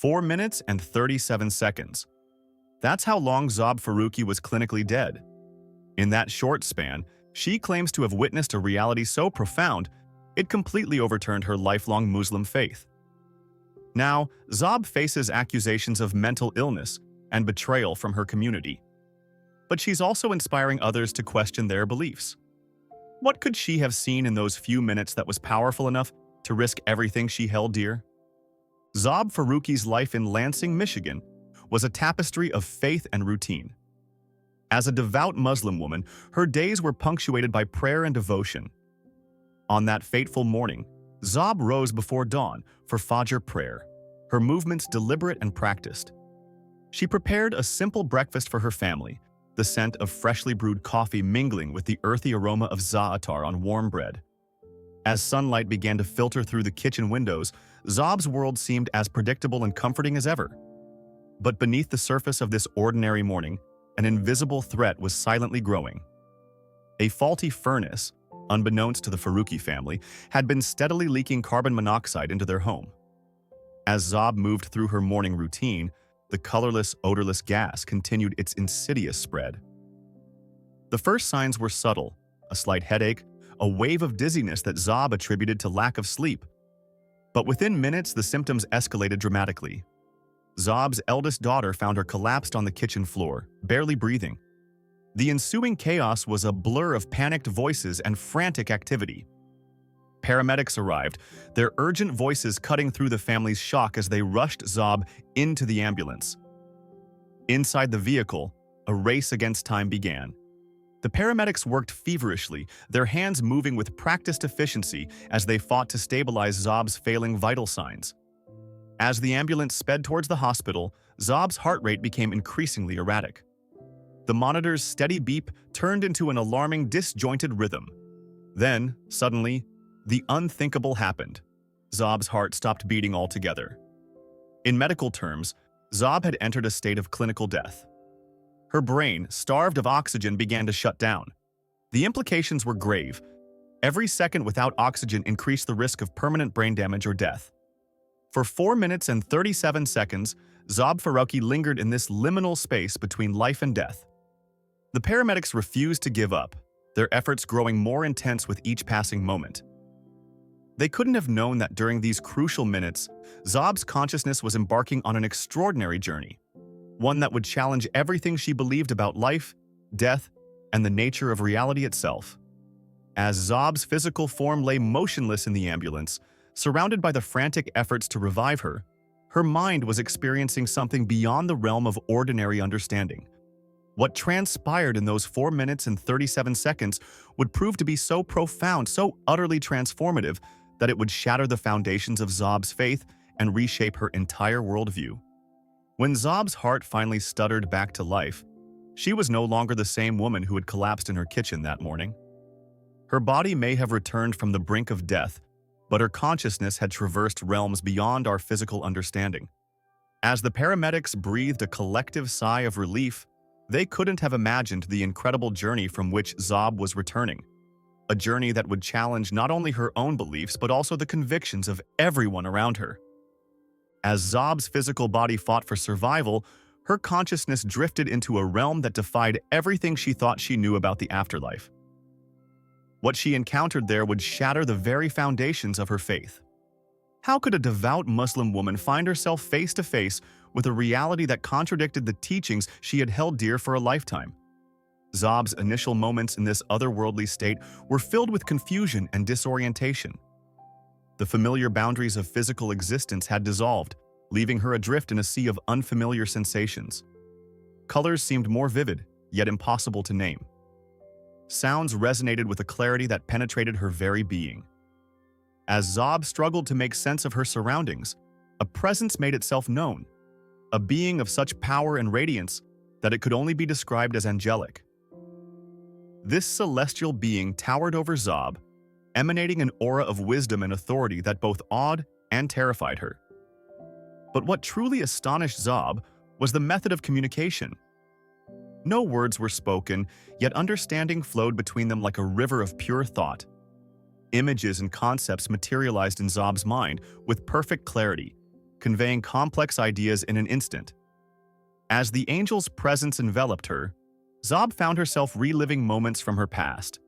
4 minutes and 37 seconds. That's how long Zob Farooqi was clinically dead. In that short span, she claims to have witnessed a reality so profound, it completely overturned her lifelong Muslim faith. Now, Zob faces accusations of mental illness and betrayal from her community. But she's also inspiring others to question their beliefs. What could she have seen in those few minutes that was powerful enough to risk everything she held dear? Zob Farooqi's life in Lansing, Michigan, was a tapestry of faith and routine. As a devout Muslim woman, her days were punctuated by prayer and devotion. On that fateful morning, Zob rose before dawn for Fajr prayer, her movements deliberate and practiced. She prepared a simple breakfast for her family, the scent of freshly brewed coffee mingling with the earthy aroma of za'atar on warm bread. As sunlight began to filter through the kitchen windows, Zob's world seemed as predictable and comforting as ever. But beneath the surface of this ordinary morning, an invisible threat was silently growing. A faulty furnace, unbeknownst to the Farooqi family, had been steadily leaking carbon monoxide into their home. As Zob moved through her morning routine, the colorless, odorless gas continued its insidious spread. The first signs were subtle: a slight headache, a wave of dizziness that Zob attributed to lack of sleep. But within minutes, the symptoms escalated dramatically. Zob's eldest daughter found her collapsed on the kitchen floor, barely breathing. The ensuing chaos was a blur of panicked voices and frantic activity. Paramedics arrived, their urgent voices cutting through the family's shock as they rushed Zob into the ambulance. Inside the vehicle, a race against time began. The paramedics worked feverishly, their hands moving with practiced efficiency as they fought to stabilize Zob's failing vital signs. As the ambulance sped towards the hospital, Zob's heart rate became increasingly erratic. The monitor's steady beep turned into an alarming, disjointed rhythm. Then, suddenly, the unthinkable happened. Zob's heart stopped beating altogether. In medical terms, Zob had entered a state of clinical death. Her brain, starved of oxygen, began to shut down. The implications were grave. Every second without oxygen increased the risk of permanent brain damage or death. For 4 minutes and 37 seconds, Zob Farooqi lingered in this liminal space between life and death. The paramedics refused to give up, their efforts growing more intense with each passing moment. They couldn't have known that during these crucial minutes, Zob's consciousness was embarking on an extraordinary journey, one that would challenge everything she believed about life, death, and the nature of reality itself. As Zob's physical form lay motionless in the ambulance, surrounded by the frantic efforts to revive her, her mind was experiencing something beyond the realm of ordinary understanding. What transpired in those 4 minutes and 37 seconds would prove to be so profound, so utterly transformative, that it would shatter the foundations of Zob's faith and reshape her entire worldview. When Zob's heart finally stuttered back to life, she was no longer the same woman who had collapsed in her kitchen that morning. Her body may have returned from the brink of death, but her consciousness had traversed realms beyond our physical understanding. As the paramedics breathed a collective sigh of relief, they couldn't have imagined the incredible journey from which Zob was returning. A journey that would challenge not only her own beliefs but also the convictions of everyone around her. As Zob's physical body fought for survival, her consciousness drifted into a realm that defied everything she thought she knew about the afterlife. What she encountered there would shatter the very foundations of her faith. How could a devout Muslim woman find herself face to face with a reality that contradicted the teachings she had held dear for a lifetime? Zob's initial moments in this otherworldly state were filled with confusion and disorientation. The familiar boundaries of physical existence had dissolved, leaving her adrift in a sea of unfamiliar sensations. Colors seemed more vivid, yet impossible to name. Sounds resonated with a clarity that penetrated her very being. As Zob struggled to make sense of her surroundings, a presence made itself known, a being of such power and radiance that it could only be described as angelic. This celestial being towered over Zob, emanating an aura of wisdom and authority that both awed and terrified her. But what truly astonished Zob was the method of communication. No words were spoken, yet understanding flowed between them like a river of pure thought. Images and concepts materialized in Zob's mind with perfect clarity, conveying complex ideas in an instant. As the angel's presence enveloped her, Zob found herself reliving moments from her past.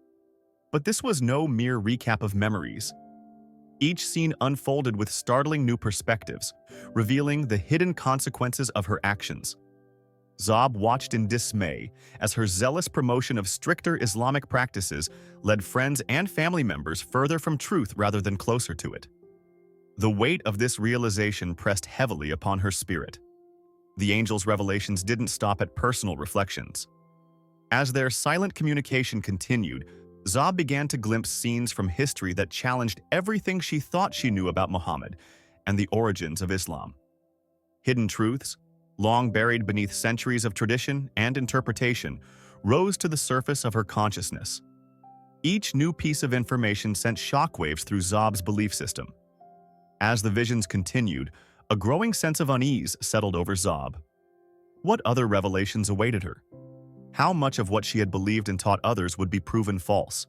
But this was no mere recap of memories. Each scene unfolded with startling new perspectives, revealing the hidden consequences of her actions. Zob watched in dismay as her zealous promotion of stricter Islamic practices led friends and family members further from truth rather than closer to it. The weight of this realization pressed heavily upon her spirit. The angel's revelations didn't stop at personal reflections. As their silent communication continued, Zob began to glimpse scenes from history that challenged everything she thought she knew about Muhammad and the origins of Islam. Hidden truths, long buried beneath centuries of tradition and interpretation, rose to the surface of her consciousness. Each new piece of information sent shockwaves through Zob's belief system. As the visions continued, a growing sense of unease settled over Zob. What other revelations awaited her? How much of what she had believed and taught others would be proven false?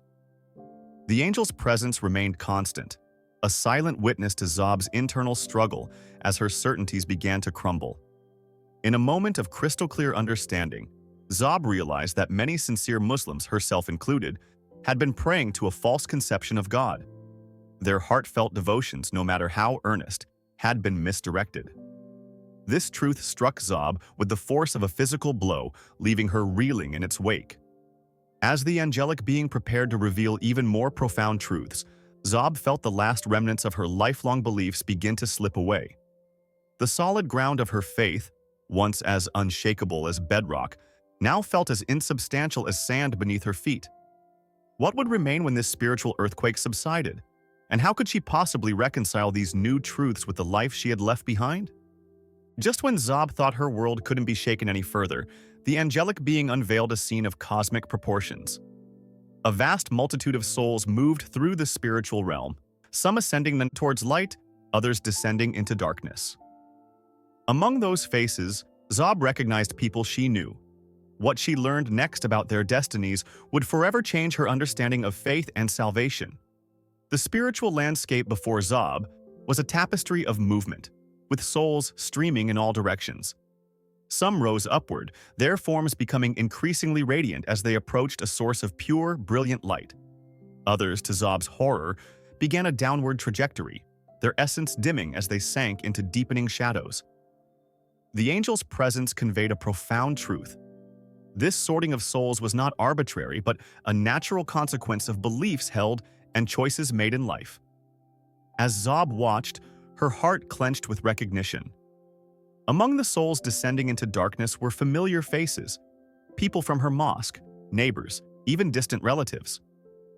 The angel's presence remained constant, a silent witness to Zob's internal struggle as her certainties began to crumble. In a moment of crystal-clear understanding, Zob realized that many sincere Muslims, herself included, had been praying to a false conception of God. Their heartfelt devotions, no matter how earnest, had been misdirected. This truth struck Zob with the force of a physical blow, leaving her reeling in its wake. As the angelic being prepared to reveal even more profound truths, Zob felt the last remnants of her lifelong beliefs begin to slip away. The solid ground of her faith, once as unshakable as bedrock, now felt as insubstantial as sand beneath her feet. What would remain when this spiritual earthquake subsided? And how could she possibly reconcile these new truths with the life she had left behind? Just when Zob thought her world couldn't be shaken any further, the angelic being unveiled a scene of cosmic proportions. A vast multitude of souls moved through the spiritual realm, some ascending towards light, others descending into darkness. Among those faces, Zob recognized people she knew. What she learned next about their destinies would forever change her understanding of faith and salvation. The spiritual landscape before Zob was a tapestry of movement, with souls streaming in all directions. Some rose upward, their forms becoming increasingly radiant as they approached a source of pure, brilliant light. Others, to Zob's horror, began a downward trajectory, their essence dimming as they sank into deepening shadows. The angel's presence conveyed a profound truth. This sorting of souls was not arbitrary, but a natural consequence of beliefs held and choices made in life. As Zob watched, her heart clenched with recognition. Among the souls descending into darkness were familiar faces, people from her mosque, neighbors, even distant relatives.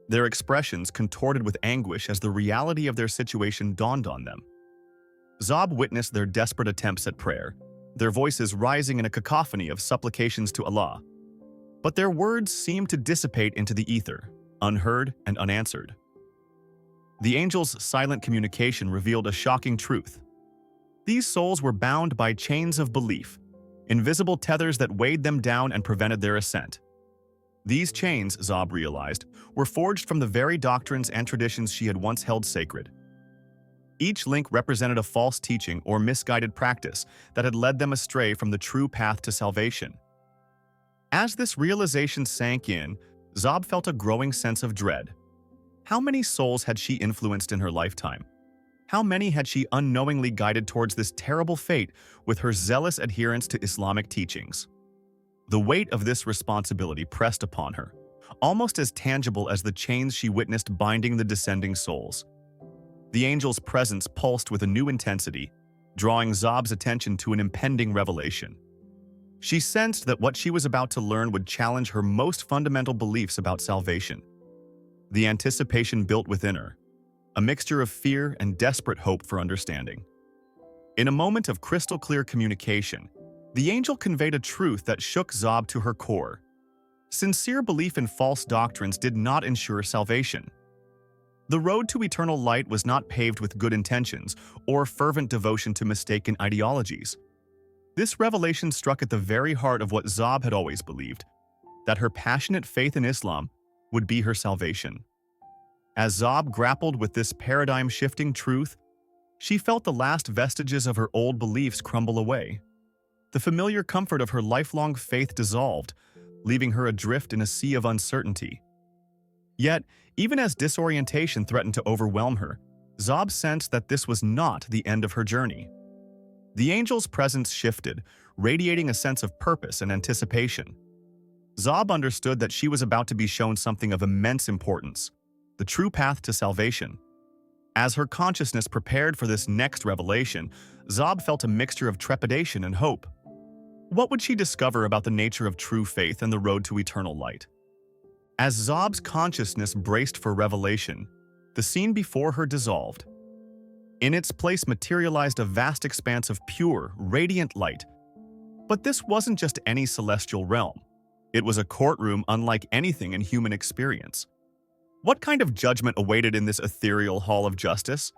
Their expressions contorted with anguish as the reality of their situation dawned on them. Zob witnessed their desperate attempts at prayer, their voices rising in a cacophony of supplications to Allah. But their words seemed to dissipate into the ether, unheard and unanswered. The angel's silent communication revealed a shocking truth. These souls were bound by chains of belief, invisible tethers that weighed them down and prevented their ascent. These chains, Zob realized, were forged from the very doctrines and traditions she had once held sacred. Each link represented a false teaching or misguided practice that had led them astray from the true path to salvation. As this realization sank in, Zob felt a growing sense of dread. How many souls had she influenced in her lifetime? How many had she unknowingly guided towards this terrible fate with her zealous adherence to Islamic teachings? The weight of this responsibility pressed upon her, almost as tangible as the chains she witnessed binding the descending souls. The angel's presence pulsed with a new intensity, drawing Zob's attention to an impending revelation. She sensed that what she was about to learn would challenge her most fundamental beliefs about salvation. The anticipation built within her, a mixture of fear and desperate hope for understanding. In a moment of crystal-clear communication, the angel conveyed a truth that shook Zob to her core. Sincere belief in false doctrines did not ensure salvation. The road to eternal light was not paved with good intentions or fervent devotion to mistaken ideologies. This revelation struck at the very heart of what Zob had always believed, that her passionate faith in Islam would be her salvation. As Zob grappled with this paradigm-shifting truth, She felt the last vestiges of her old beliefs crumble away. The familiar comfort of her lifelong faith dissolved, leaving her adrift in a sea of uncertainty. Yet, even as disorientation threatened to overwhelm her, Zob sensed that this was not the end of her journey. The angel's presence shifted, radiating a sense of purpose and anticipation. Zob understood that she was about to be shown something of immense importance, the true path to salvation. As her consciousness prepared for this next revelation, Zob felt a mixture of trepidation and hope. What would she discover about the nature of true faith and the road to eternal light? As Zob's consciousness braced for revelation, the scene before her dissolved. In its place materialized a vast expanse of pure, radiant light. But this wasn't just any celestial realm. It was a courtroom unlike anything in human experience. What kind of judgment awaited in this ethereal hall of justice?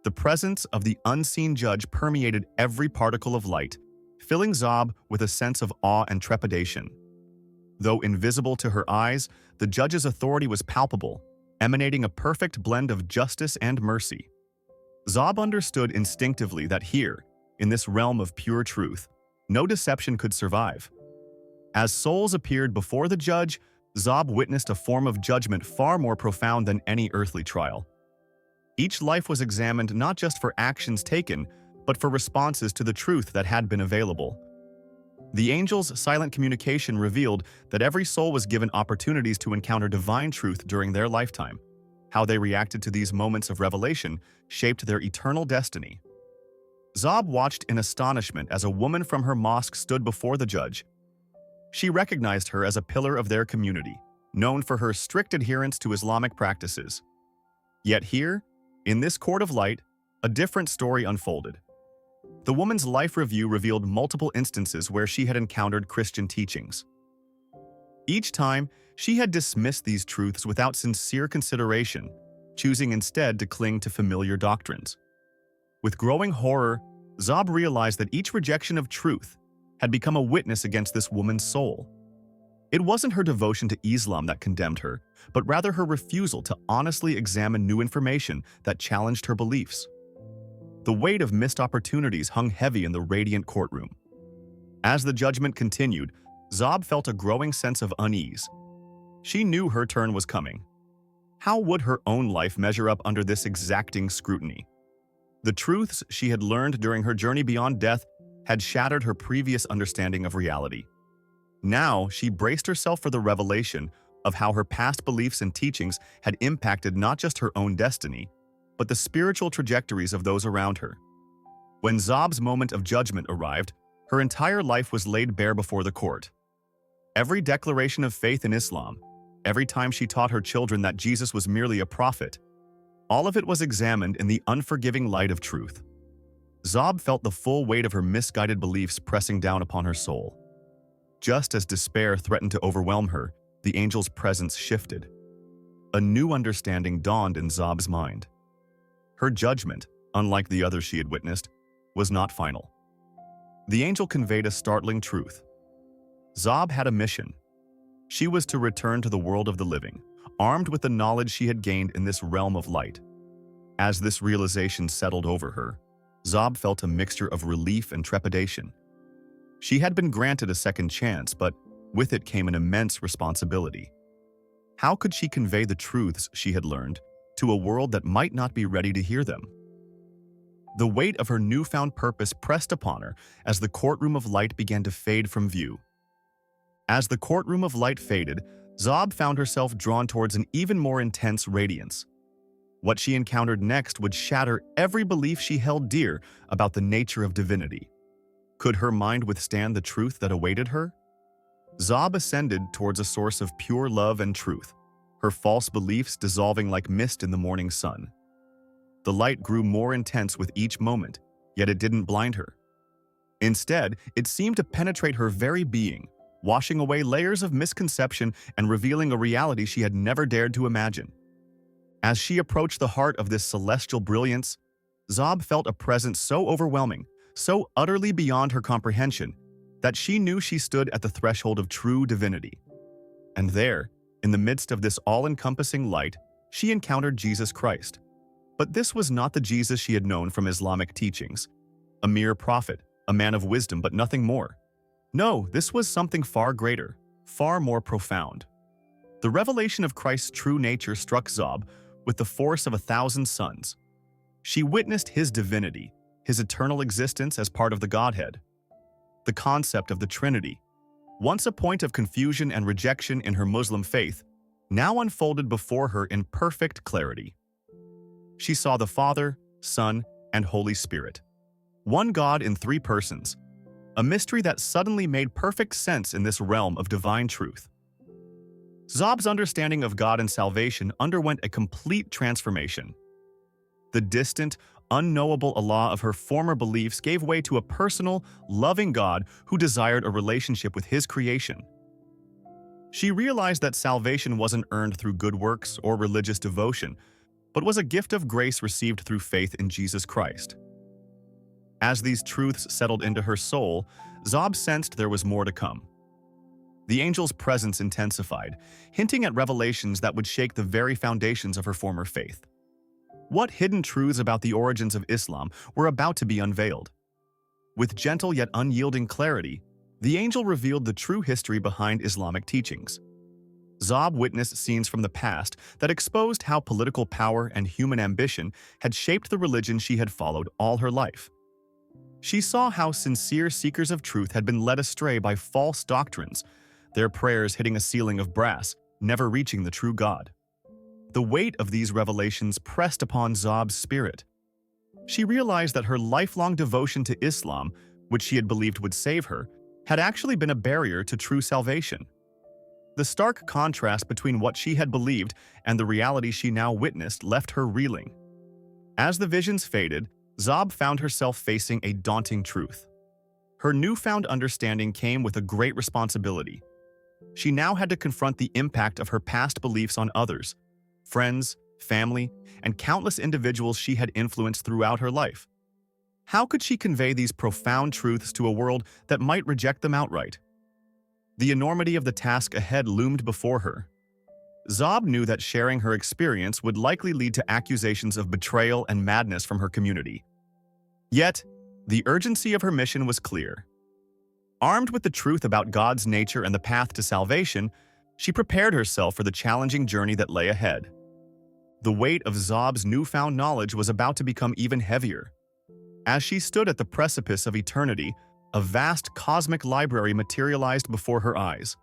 The presence of the unseen judge permeated every particle of light, filling Zob with a sense of awe and trepidation. Though invisible to her eyes, the judge's authority was palpable, emanating a perfect blend of justice and mercy. Zob understood instinctively that here, in this realm of pure truth, no deception could survive. As souls appeared before the judge, Zob witnessed a form of judgment far more profound than any earthly trial. Each life was examined not just for actions taken, but for responses to the truth that had been available. The angel's silent communication revealed that every soul was given opportunities to encounter divine truth during their lifetime. How they reacted to these moments of revelation shaped their eternal destiny. Zob watched in astonishment as a woman from her mosque stood before the judge. She recognized her as a pillar of their community, known for her strict adherence to Islamic practices. Yet here, in this court of light, a different story unfolded. The woman's life review revealed multiple instances where she had encountered Christian teachings. Each time, she had dismissed these truths without sincere consideration, choosing instead to cling to familiar doctrines. With growing horror, Zob realized that each rejection of truth had become a witness against this woman's soul. It wasn't her devotion to Islam that condemned her, but rather her refusal to honestly examine new information that challenged her beliefs. The weight of missed opportunities hung heavy in the radiant courtroom. As the judgment continued, Zob felt a growing sense of unease. She knew her turn was coming. How would her own life measure up under this exacting scrutiny? The truths she had learned during her journey beyond death had shattered her previous understanding of reality. Now, she braced herself for the revelation of how her past beliefs and teachings had impacted not just her own destiny, but the spiritual trajectories of those around her. When Zob's moment of judgment arrived, her entire life was laid bare before the court. Every declaration of faith in Islam, every time she taught her children that Jesus was merely a prophet, all of it was examined in the unforgiving light of truth. Zob felt the full weight of her misguided beliefs pressing down upon her soul. Just as despair threatened to overwhelm her, the angel's presence shifted. A new understanding dawned in Zob's mind. Her judgment, unlike the others she had witnessed, was not final. The angel conveyed a startling truth. Zob had a mission. She was to return to the world of the living, armed with the knowledge she had gained in this realm of light. As this realization settled over her, Zob felt a mixture of relief and trepidation. She had been granted a second chance, but with it came an immense responsibility. How could she convey the truths she had learned to a world that might not be ready to hear them? The weight of her newfound purpose pressed upon her as the courtroom of light began to fade from view. As the courtroom of light faded, Zob found herself drawn towards an even more intense radiance. What she encountered next would shatter every belief she held dear about the nature of divinity. Could her mind withstand the truth that awaited her? Zob ascended towards a source of pure love and truth, her false beliefs dissolving like mist in the morning sun. The light grew more intense with each moment, yet it didn't blind her. Instead, it seemed to penetrate her very being, washing away layers of misconception and revealing a reality she had never dared to imagine. As she approached the heart of this celestial brilliance, Zob felt a presence so overwhelming, so utterly beyond her comprehension, that she knew she stood at the threshold of true divinity. And there, in the midst of this all-encompassing light, she encountered Jesus Christ. But this was not the Jesus she had known from Islamic teachings. A mere prophet, a man of wisdom, but nothing more. No, this was something far greater, far more profound. The revelation of Christ's true nature struck Zob with the force of 1,000 suns. She witnessed his divinity, his eternal existence as part of the Godhead. The concept of the Trinity, once a point of confusion and rejection in her Muslim faith, now unfolded before her in perfect clarity. She saw the Father, Son, and Holy Spirit. One God in three persons, a mystery that suddenly made perfect sense in this realm of divine truth. Zob's understanding of God and salvation underwent a complete transformation. The distant, unknowable Allah of her former beliefs gave way to a personal, loving God who desired a relationship with His creation. She realized that salvation wasn't earned through good works or religious devotion, but was a gift of grace received through faith in Jesus Christ. As these truths settled into her soul, Zob sensed there was more to come. The angel's presence intensified, hinting at revelations that would shake the very foundations of her former faith. What hidden truths about the origins of Islam were about to be unveiled? With gentle yet unyielding clarity, the angel revealed the true history behind Islamic teachings. Zob witnessed scenes from the past that exposed how political power and human ambition had shaped the religion she had followed all her life. She saw how sincere seekers of truth had been led astray by false doctrines, their prayers hitting a ceiling of brass, never reaching the true God. The weight of these revelations pressed upon Zob's spirit. She realized that her lifelong devotion to Islam, which she had believed would save her, had actually been a barrier to true salvation. The stark contrast between what she had believed and the reality she now witnessed left her reeling. As the visions faded, Zob found herself facing a daunting truth. Her newfound understanding came with a great responsibility. She now had to confront the impact of her past beliefs on others, friends, family, and countless individuals she had influenced throughout her life. How could she convey these profound truths to a world that might reject them outright? The enormity of the task ahead loomed before her. Zob knew that sharing her experience would likely lead to accusations of betrayal and madness from her community. Yet, the urgency of her mission was clear. Armed with the truth about God's nature and the path to salvation, she prepared herself for the challenging journey that lay ahead. The weight of Zob's newfound knowledge was about to become even heavier. As she stood at the precipice of eternity, a vast cosmic library materialized before her eyes.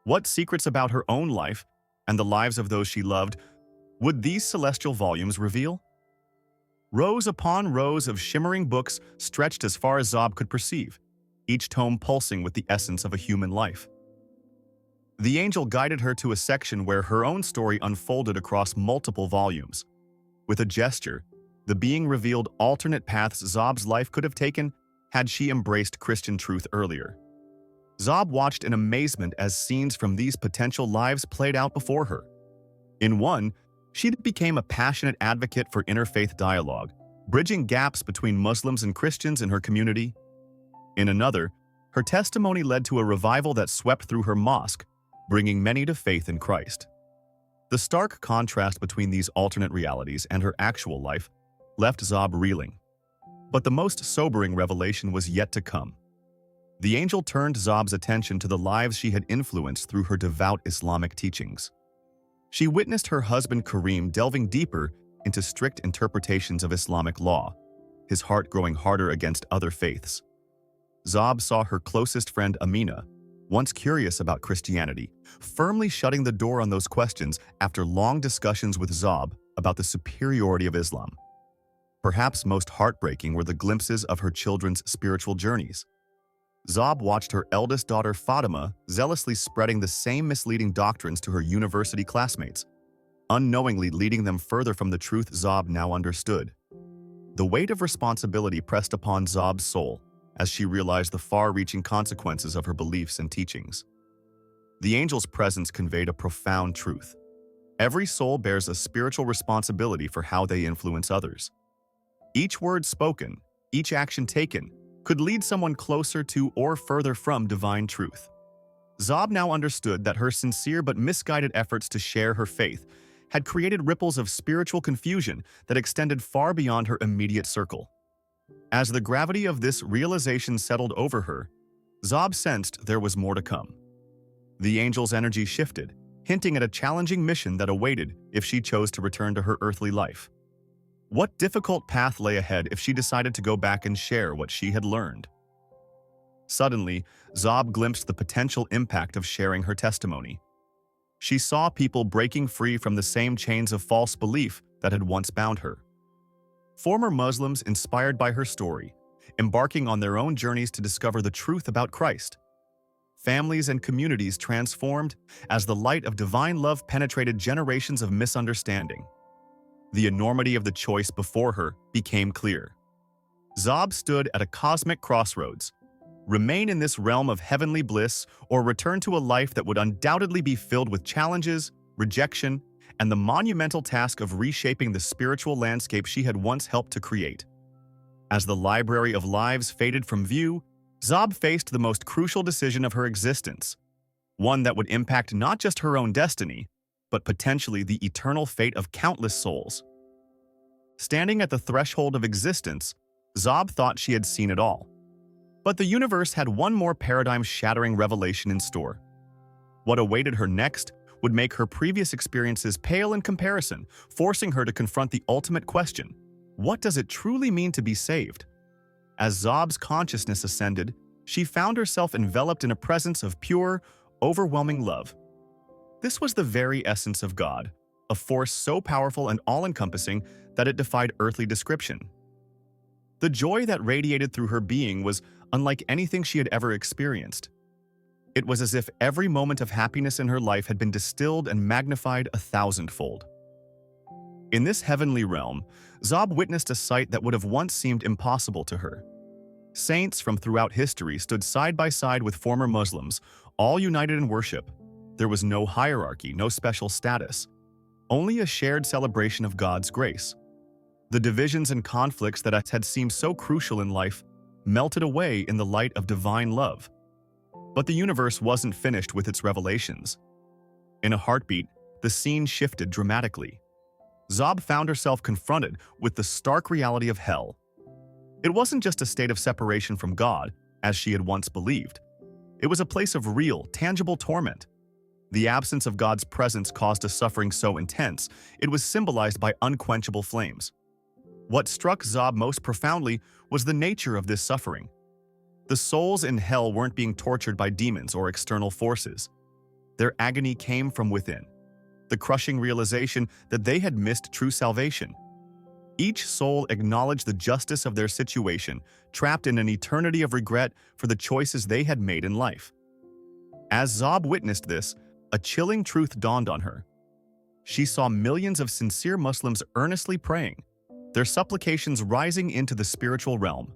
What secrets about her own life and the lives of those she loved would these celestial volumes reveal? Rows upon rows of shimmering books stretched as far as Zob could perceive, each tome pulsing with the essence of a human life. The angel guided her to a section where her own story unfolded across multiple volumes. With a gesture, the being revealed alternate paths Zob's life could have taken had she embraced Christian truth earlier. Zob watched in amazement as scenes from these potential lives played out before her. In one, she became a passionate advocate for interfaith dialogue, bridging gaps between Muslims and Christians in her community. In another, her testimony led to a revival that swept through her mosque, bringing many to faith in Christ. The stark contrast between these alternate realities and her actual life left Zob reeling. But the most sobering revelation was yet to come. The angel turned Zob's attention to the lives she had influenced through her devout Islamic teachings. She witnessed her husband Kareem delving deeper into strict interpretations of Islamic law, his heart growing harder against other faiths. Zob saw her closest friend Amina, once curious about Christianity, firmly shutting the door on those questions after long discussions with Zob about the superiority of Islam. Perhaps most heartbreaking were the glimpses of her children's spiritual journeys. Zob watched her eldest daughter Fatima zealously spreading the same misleading doctrines to her university classmates, unknowingly leading them further from the truth Zob now understood. The weight of responsibility pressed upon Zob's soul as she realized the far-reaching consequences of her beliefs and teachings. The angel's presence conveyed a profound truth. Every soul bears a spiritual responsibility for how they influence others. Each word spoken, each action taken, could lead someone closer to or further from divine truth. Zob now understood that her sincere but misguided efforts to share her faith had created ripples of spiritual confusion that extended far beyond her immediate circle. As the gravity of this realization settled over her, Zob sensed there was more to come. The angel's energy shifted, hinting at a challenging mission that awaited if she chose to return to her earthly life. What difficult path lay ahead if she decided to go back and share what she had learned? Suddenly, Zob glimpsed the potential impact of sharing her testimony. She saw people breaking free from the same chains of false belief that had once bound her. Former Muslims inspired by her story, embarking on their own journeys to discover the truth about Christ. Families and communities transformed as the light of divine love penetrated generations of misunderstanding. The enormity of the choice before her became clear. Zob stood at a cosmic crossroads: remain in this realm of heavenly bliss or return to a life that would undoubtedly be filled with challenges, rejection, and the monumental task of reshaping the spiritual landscape she had once helped to create. As the library of lives faded from view, Zob faced the most crucial decision of her existence, one that would impact not just her own destiny, but potentially the eternal fate of countless souls. Standing at the threshold of existence, Zob thought she had seen it all. But the universe had one more paradigm-shattering revelation in store. What awaited her next would make her previous experiences pale in comparison, forcing her to confront the ultimate question: what does it truly mean to be saved? As Zob's consciousness ascended, she found herself enveloped in a presence of pure, overwhelming love. This was the very essence of God, a force so powerful and all-encompassing that it defied earthly description. The joy that radiated through her being was unlike anything she had ever experienced. It was as if every moment of happiness in her life had been distilled and magnified 1,000-fold. In this heavenly realm, Zob witnessed a sight that would have once seemed impossible to her. Saints from throughout history stood side by side with former Muslims, all united in worship. There was no hierarchy, no special status, only a shared celebration of God's grace. The divisions and conflicts that had seemed so crucial in life melted away in the light of divine love. But the universe wasn't finished with its revelations. In a heartbeat, the scene shifted dramatically. Zob found herself confronted with the stark reality of hell. It wasn't just a state of separation from God, as she had once believed. It was a place of real, tangible torment. The absence of God's presence caused a suffering so intense, it was symbolized by unquenchable flames. What struck Zob most profoundly was the nature of this suffering. The souls in hell weren't being tortured by demons or external forces. Their agony came from within, the crushing realization that they had missed true salvation. Each soul acknowledged the justice of their situation, trapped in an eternity of regret for the choices they had made in life. As Zob witnessed this, a chilling truth dawned on her. She saw millions of sincere Muslims earnestly praying, their supplications rising into the spiritual realm.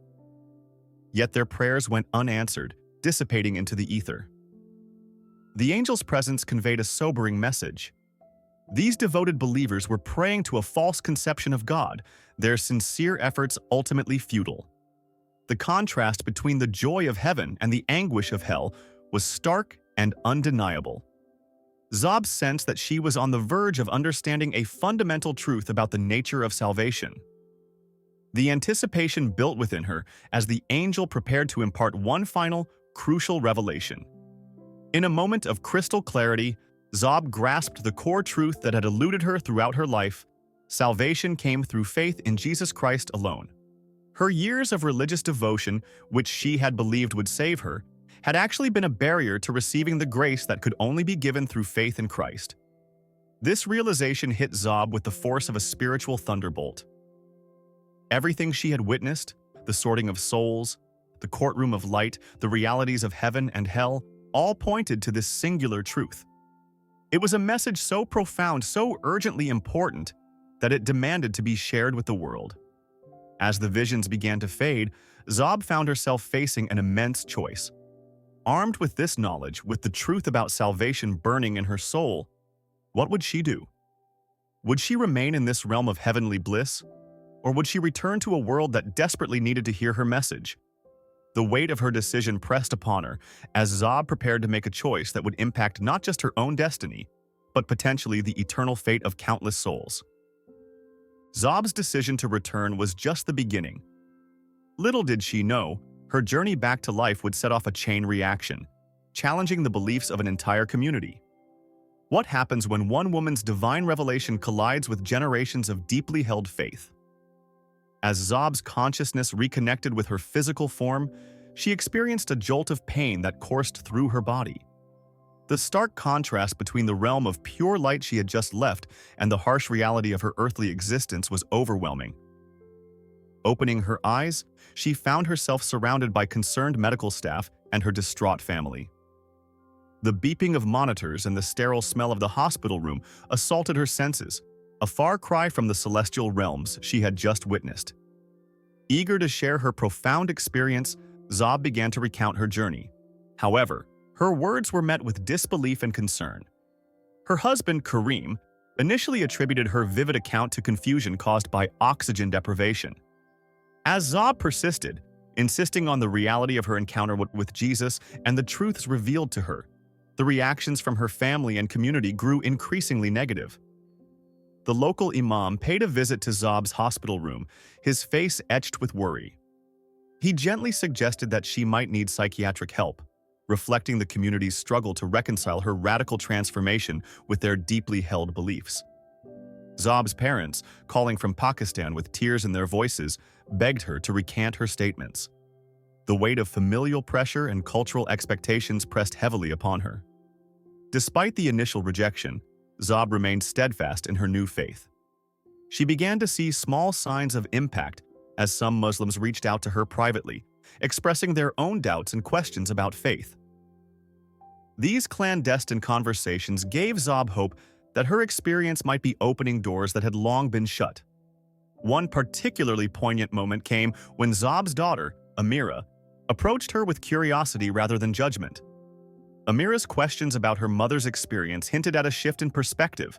Yet their prayers went unanswered, dissipating into the ether. The angel's presence conveyed a sobering message. These devoted believers were praying to a false conception of God, their sincere efforts ultimately futile. The contrast between the joy of heaven and the anguish of hell was stark and undeniable. Zob sensed that she was on the verge of understanding a fundamental truth about the nature of salvation. The anticipation built within her as the angel prepared to impart one final, crucial revelation. In a moment of crystal clarity, Zob grasped the core truth that had eluded her throughout her life: salvation came through faith in Jesus Christ alone. Her years of religious devotion, which she had believed would save her, had actually been a barrier to receiving the grace that could only be given through faith in Christ. This realization hit Zob with the force of a spiritual thunderbolt. Everything she had witnessed, the sorting of souls, the courtroom of light, the realities of heaven and hell, all pointed to this singular truth. It was a message so profound, so urgently important, that it demanded to be shared with the world. As the visions began to fade, Zob found herself facing an immense choice. Armed with this knowledge, with the truth about salvation burning in her soul, what would she do? Would she remain in this realm of heavenly bliss? Or would she return to a world that desperately needed to hear her message? The weight of her decision pressed upon her as Zob prepared to make a choice that would impact not just her own destiny, but potentially the eternal fate of countless souls. Zob's decision to return was just the beginning. Little did she know, her journey back to life would set off a chain reaction, challenging the beliefs of an entire community. What happens when one woman's divine revelation collides with generations of deeply held faith? As Zob's consciousness reconnected with her physical form, she experienced a jolt of pain that coursed through her body. The stark contrast between the realm of pure light she had just left and the harsh reality of her earthly existence was overwhelming. Opening her eyes, she found herself surrounded by concerned medical staff and her distraught family. The beeping of monitors and the sterile smell of the hospital room assaulted her senses, a far cry from the celestial realms she had just witnessed. Eager to share her profound experience, Zob began to recount her journey. However, her words were met with disbelief and concern. Her husband, Kareem, initially attributed her vivid account to confusion caused by oxygen deprivation. As Zob persisted, insisting on the reality of her encounter with Jesus and the truths revealed to her, the reactions from her family and community grew increasingly negative. The local imam paid a visit to Zob's hospital room, his face etched with worry. He gently suggested that she might need psychiatric help, reflecting the community's struggle to reconcile her radical transformation with their deeply held beliefs. Zob's parents, calling from Pakistan with tears in their voices, begged her to recant her statements. The weight of familial pressure and cultural expectations pressed heavily upon her. Despite the initial rejection, Zob remained steadfast in her new faith. She began to see small signs of impact as some Muslims reached out to her privately, expressing their own doubts and questions about faith. These clandestine conversations gave Zob hope that her experience might be opening doors that had long been shut. One particularly poignant moment came when Zob's daughter, Amira, approached her with curiosity rather than judgment. Amira's questions about her mother's experience hinted at a shift in perspective,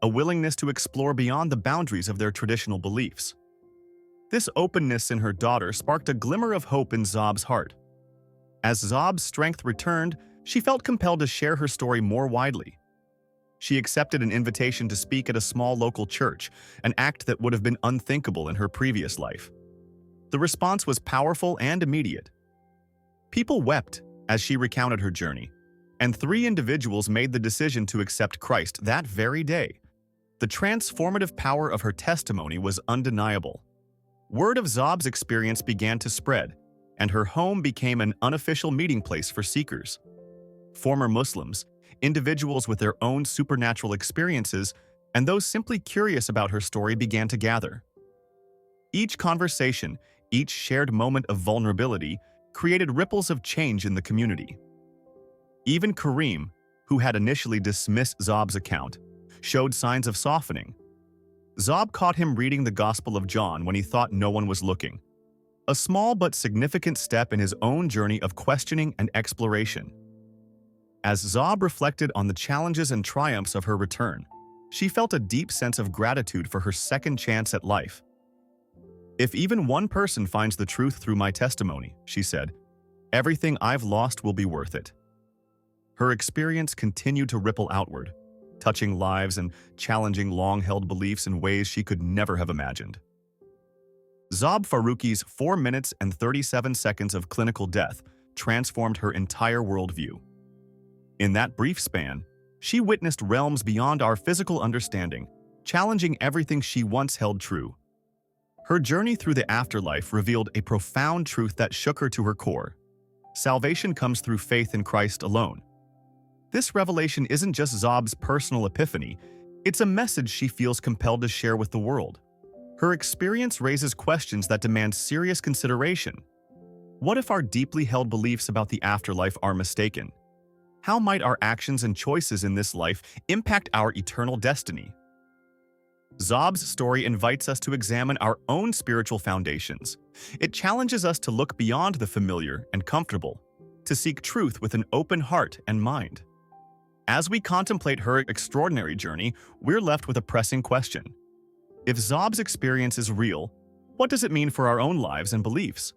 a willingness to explore beyond the boundaries of their traditional beliefs. This openness in her daughter sparked a glimmer of hope in Zob's heart. As Zob's strength returned, she felt compelled to share her story more widely. She accepted an invitation to speak at a small local church, an act that would have been unthinkable in her previous life. The response was powerful and immediate. People wept as she recounted her journey, and 3 individuals made the decision to accept Christ that very day. The transformative power of her testimony was undeniable. Word of Zob's experience began to spread, and her home became an unofficial meeting place for seekers. Former Muslims, individuals with their own supernatural experiences, and those simply curious about her story began to gather. Each conversation, each shared moment of vulnerability, created ripples of change in the community. Even Kareem, who had initially dismissed Zob's account, showed signs of softening. Zob caught him reading the Gospel of John when he thought no one was looking, a small but significant step in his own journey of questioning and exploration. As Zob reflected on the challenges and triumphs of her return, she felt a deep sense of gratitude for her second chance at life. "If even one person finds the truth through my testimony," she said, "everything I've lost will be worth it." Her experience continued to ripple outward, touching lives and challenging long-held beliefs in ways she could never have imagined. Zob Farooqi's 4 minutes and 37 seconds of clinical death transformed her entire worldview. In that brief span, she witnessed realms beyond our physical understanding, challenging everything she once held true. Her journey through the afterlife revealed a profound truth that shook her to her core. Salvation comes through faith in Christ alone. This revelation isn't just Zob's personal epiphany, it's a message she feels compelled to share with the world. Her experience raises questions that demand serious consideration. What if our deeply held beliefs about the afterlife are mistaken? How might our actions and choices in this life impact our eternal destiny? Zob's story invites us to examine our own spiritual foundations. It challenges us to look beyond the familiar and comfortable, to seek truth with an open heart and mind. As we contemplate her extraordinary journey, we're left with a pressing question. If Zob's experience is real, what does it mean for our own lives and beliefs?